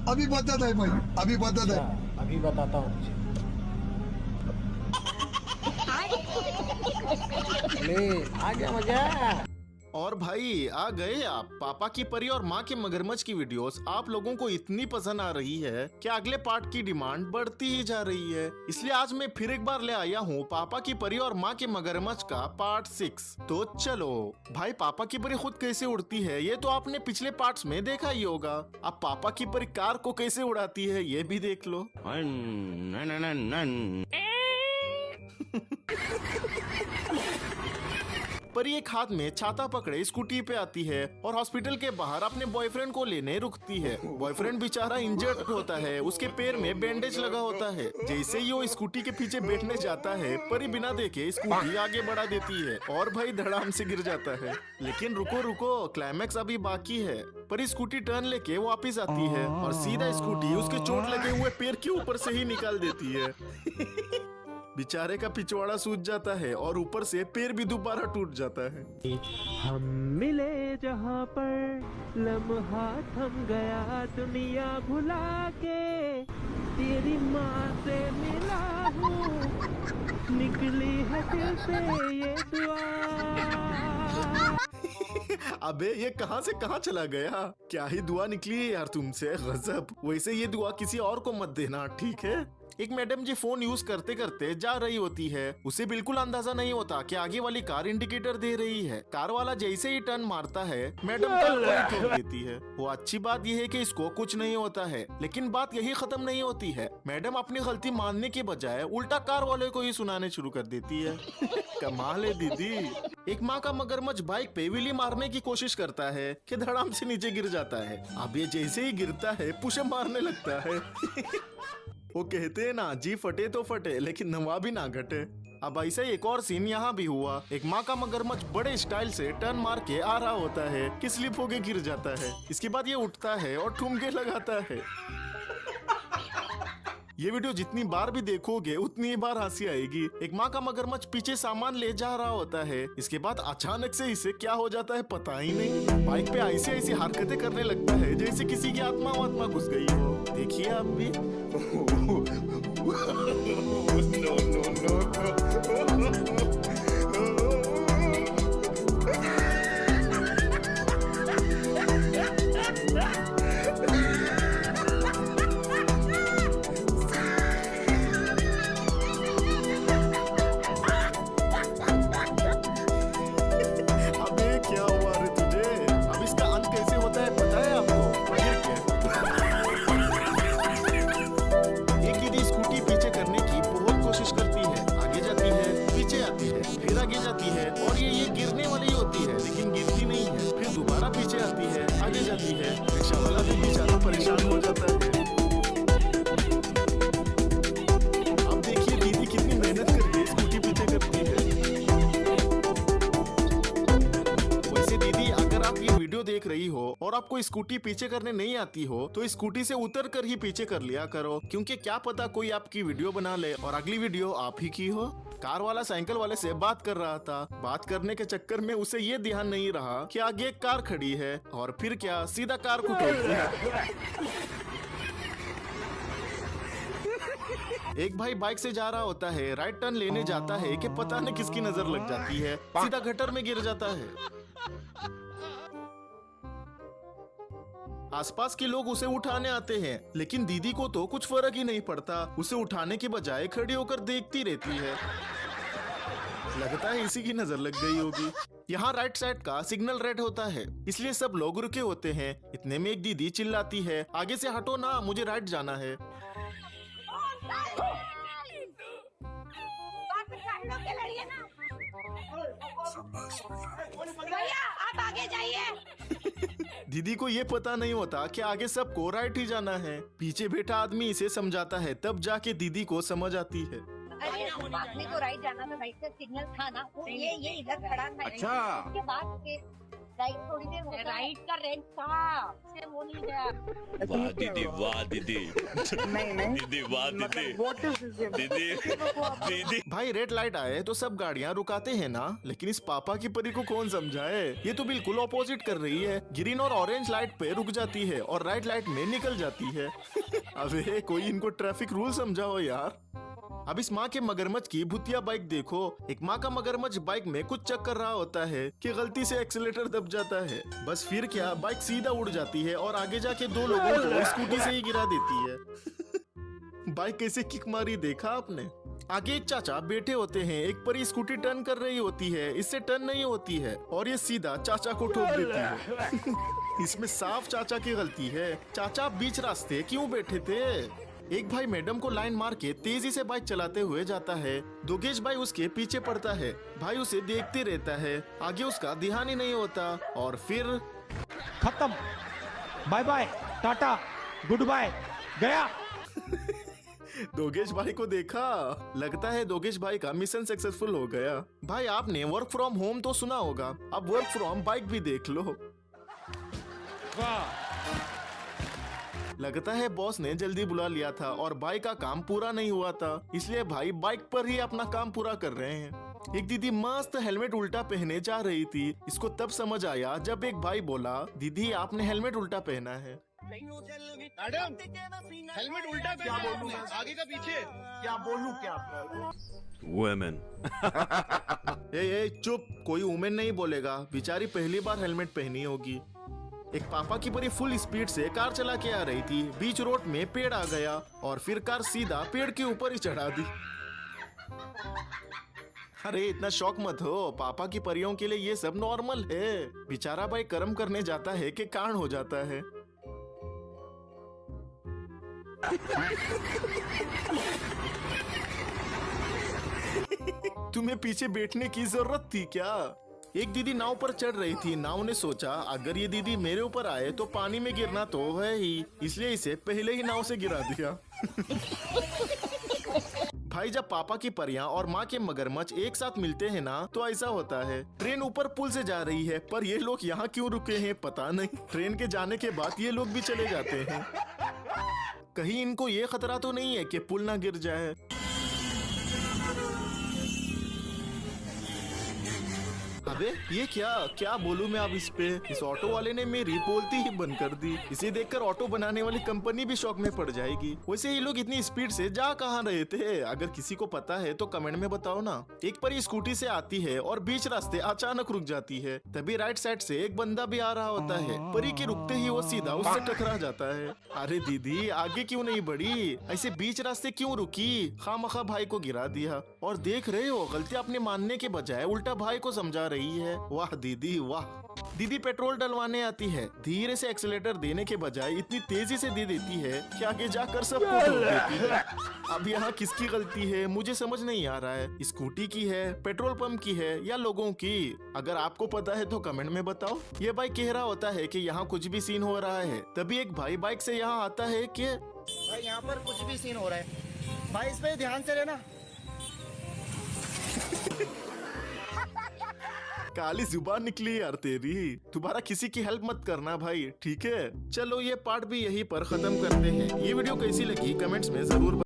अभी बताता है भाई, अभी बताता है। अभी बताता हूँ तुझे। ले आ गया मजा। और भाई आ गए आप। पापा की परी और माँ के मगरमच्छ की वीडियोस आप लोगों को इतनी पसंद आ रही है कि अगले पार्ट की डिमांड बढ़ती ही जा रही है। इसलिए आज मैं फिर एक बार ले आया हूँ पापा की परी और माँ के मगरमच्छ का पार्ट 6। तो चलो भाई, पापा की परी खुद कैसे उड़ती है ये तो आपने पिछले पार्ट्स में देखा ही होगा। अब पापा की परी कार को कैसे उड़ाती है ये भी देख लो। परी एक हाथ में छाता पकड़े स्कूटी पे आती है और हॉस्पिटल के बाहर अपने बॉयफ्रेंड को लेने रुकती है। बॉयफ्रेंड बेचारा इंजर्ड होता है, उसके पैर में बैंडेज लगा होता है। जैसे ही वो स्कूटी के पीछे बैठने जाता है, परी बिना देखे स्कूटी आगे बढ़ा देती है और भाई धड़ाम से गिर जाता है। लेकिन रुको रुको, क्लाइमैक्स अभी बाकी है। परी स्कूटी टर्न लेके वापिस आती है और सीधा स्कूटी उसके चोट लगे हुए पैर के ऊपर से ही निकाल देती है। बेचारे का पिछवाड़ा सूज जाता है और ऊपर से पैर भी दोबारा टूट जाता है। हम मिले जहाँ पर लम्हा थम गया दुनिया भुला के, तेरी माँ से मिला हूँ, निकली है दिल से ये दुआ। अबे ये कहां से कहां चला गया? क्या ही दुआ निकली है यार तुमसे, गजब। वैसे ये दुआ किसी और को मत देना, ठीक है? एक मैडम जी फोन यूज करते करते जा रही होती है। उसे बिल्कुल अंदाजा नहीं होता कि आगे वाली कार इंडिकेटर दे रही है। कार वाला जैसे ही टर्न मारता है, मैडम ठोक देती है। वो अच्छी बात यह है कि इसको कुछ नहीं होता है, लेकिन बात यही खत्म नहीं होती है। मैडम अपनी गलती मानने के बजाय उल्टा कार वाले को ही सुनाने शुरू कर देती है। कमाल है दीदी। एक माँ का मगरमच्छ बाइक पे व्हीली मारने की कोशिश करता है कि धड़ाम से नीचे गिर जाता है। अब ये जैसे ही गिरता है पुशअप मारने लगता है। वो कहते हैं ना, जी फटे तो फटे लेकिन नवा भी ना घटे। अब ऐसा एक और सीन यहाँ भी हुआ। एक माँ का मगरमच्छ बड़े स्टाइल से टर्न मार के आ रहा होता है कि स्लिप होके गिर जाता है। इसके बाद ये उठता है और ठुमके लगाता है। ये वीडियो जितनी बार भी देखोगे उतनी ही बार हंसी आएगी। एक माँ का मगरमच्छ पीछे सामान ले जा रहा होता है। इसके बाद अचानक से इसे क्या हो जाता है पता ही नहीं। बाइक पे ऐसी ऐसी हरकतें करने लगता है जैसे किसी की आत्मा घुस गई हो। देखिए आप भी। और ये गिरने वाली होती है लेकिन गिरती नहीं है। फिर दोबारा पीछे आती है, आगे जाती है। रिक्शा वाला भी बेचारा परेशान हो जाता है। अब देखिए दीदी कितनी मेहनत करके स्कूटी पीछे करती है। वैसे दीदी, अगर आप ये वीडियो देख रही हो और आपको स्कूटी पीछे करने नहीं आती हो तो स्कूटी से उतर कर ही पीछे कर लिया करो, क्योंकि क्या पता कोई आपकी वीडियो बना ले और अगली वीडियो आप ही की हो। कार वाला साइकिल वाले से बात कर रहा था। बात करने के चक्कर में उसे ये ध्यान नहीं रहा कि आगे एक कार खड़ी है और फिर क्या, सीधा कार को ठोक दिया। एक भाई बाइक से जा रहा होता है, राइट टर्न लेने जाता है कि पता नहीं किसकी नजर लग जाती है, सीधा गटर में गिर जाता है। आसपास के लोग उसे उठाने आते हैं, लेकिन दीदी को तो कुछ फर्क ही नहीं पड़ता। उसे उठाने के बजाय खड़ी होकर देखती रहती है। लगता है इसी की नजर लग गई होगी। यहाँ राइट साइड का सिग्नल रेड होता है, इसलिए सब लोग रुके होते हैं। इतने में एक दीदी चिल्लाती है, आगे से हटो ना, मुझे राइट जाना है। भैया आप आगे जाइए। दीदी को ये पता नहीं होता कि आगे सबको राइट ही जाना है। पीछे बैठा आदमी इसे समझाता है, तब जाके दीदी को समझ आती है। अरे अपने को राइट जाना था, राइट का सिग्नल था ना, वो ये इधर खड़ा था। अच्छा। उसके बाद राइट थोड़ी देर होता है। राइट का रेंट था से वो नहीं गया। वाह दीदी, वाह दीदी, नहीं नहीं दीदी, वाह दीदी, व्हाट इज दिस? दीदी, दीदी। भाई रेड लाइट आए तो सब गाड़ियां रुकाते हैं ना, लेकिन इस पापा की परी को कौन समझाए। ये तो बिल्कुल ऑपोजिट कर रही है, ग्रीन और ऑरेंज लाइट पे रुक जाती है और रेड लाइट में निकल जाती है। अबे कोई इनको ट्रैफिक रूल समझाओ यार। अब इस माँ के मगरमच्छ की भुतिया बाइक देखो। एक माँ का मगरमच्छ बाइक में कुछ चेक कर रहा होता है कि गलती से एक्सीलेटर दब जाता है। बस फिर क्या, बाइक सीधा उड़ जाती है और आगे जाके 2 लोगों को स्कूटी से ही गिरा देती है। बाइक कैसे किक मारी देखा आपने। आगे एक चाचा बैठे होते हैं, एक परी स्कूटी टर्न कर रही होती है, इससे टर्न नहीं होती है और ये सीधा चाचा को ठोक देती है। इसमें साफ चाचा की गलती है। चाचा बीच रास्ते क्यों बैठे थे। एक भाई मैडम को लाइन मार के तेजी से बाइक चलाते हुए जाता है। दोगेश भाई उसके पीछे पड़ता है। भाई उसे देखते रहता है, आगे उसका ध्यान ही नहीं होता और फिर खत्म, bye bye, tata, good bye, गया। दोगेश भाई को देखा, लगता है दोगेश भाई का मिशन सक्सेसफुल हो गया। भाई आपने वर्क फ्रॉम होम तो सुना होगा, अब वर्क फ्रॉम बाइक भी देख लो। लगता है बॉस ने जल्दी बुला लिया था और भाई का काम पूरा नहीं हुआ था, इसलिए भाई बाइक पर ही अपना काम पूरा कर रहे हैं। एक दीदी मस्त हेलमेट उल्टा पहने जा रही थी। इसको तब समझ आया जब एक भाई बोला, दीदी आपने हेलमेट उल्टा पहना है। मैडम हेलमेट उल्टा क्या बोलूं मैं, आगे का पीछे क्या बोलूं क्या? वुमेन। ए चुप, कोई वुमेन नहीं बोलेगा, बेचारी पहली बार हेलमेट पहनी होगी। एक पापा की परी फुल स्पीड से कार चला के आ रही थी। बीच रोड में पेड़ आ गया और फिर कार सीधा पेड़ के ऊपर ही चढ़ा दी। अरे इतना शौक मत हो, पापा की परियों के लिए ये सब नॉर्मल है। बेचारा भाई कर्म करने जाता है कि कांड हो जाता है। तुम्हें पीछे बैठने की जरूरत थी क्या। एक दीदी नाव पर चढ़ रही थी। नाव ने सोचा अगर ये दीदी मेरे ऊपर आए तो पानी में गिरना तो है ही, इसलिए इसे पहले ही नाव से गिरा दिया। भाई जब पापा की परियां और माँ के मगरमच्छ एक साथ मिलते हैं ना तो ऐसा होता है। ट्रेन ऊपर पुल से जा रही है पर ये लोग यहाँ क्यों रुके हैं पता नहीं। ट्रेन के जाने के बाद ये लोग भी चले जाते हैं। कहीं इनको ये खतरा तो नहीं है कि पुल ना गिर जाए। अबे ये क्या बोलूं मैं अब इस पे। इस ऑटो वाले ने मेरी बोलती ही बंद कर दी। इसे देखकर ऑटो बनाने वाली कंपनी भी शौक में पड़ जाएगी। वैसे ये लोग इतनी स्पीड से जा कहाँ रहे थे, अगर किसी को पता है तो कमेंट में बताओ ना। एक परी स्कूटी से आती है और बीच रास्ते अचानक रुक जाती है। तभी राइट साइड से एक बंदा भी आ रहा होता है। परी के रुकते ही वो सीधा उससे टकरा जाता है। अरे दीदी आगे क्यों नहीं बढ़ी, ऐसे बीच रास्ते क्यों रुकी। खामखा भाई को गिरा दिया और देख रहे हो गलती अपने मानने के बजाय उल्टा भाई को समझा रही है। वाह दीदी वाह। दीदी पेट्रोल डलवाने आती है, धीरे से एक्सीलेटर देने के बजाय इतनी तेजी से दे देती है कि आगे जाकर सबको ठोक देती है। अब यहाँ किसकी गलती है मुझे समझ नहीं आ रहा है। स्कूटी की है, पेट्रोल पंप की है या लोगों की। अगर आपको पता है तो कमेंट में बताओ। ये भाई कह रहा होता है कि यहाँ कुछ भी सीन हो रहा है, तभी एक भाई बाइक से यहाँ आता है कि भाई यहाँ पर कुछ भी सीन हो रहा है भाई, इस पे ध्यान से रहना। काली जुबान निकली यार तेरी। दोबारा किसी की हेल्प मत करना भाई, ठीक है। चलो ये पार्ट भी यहीं पर खत्म करते हैं। ये वीडियो कैसी लगी कमेंट्स में जरूर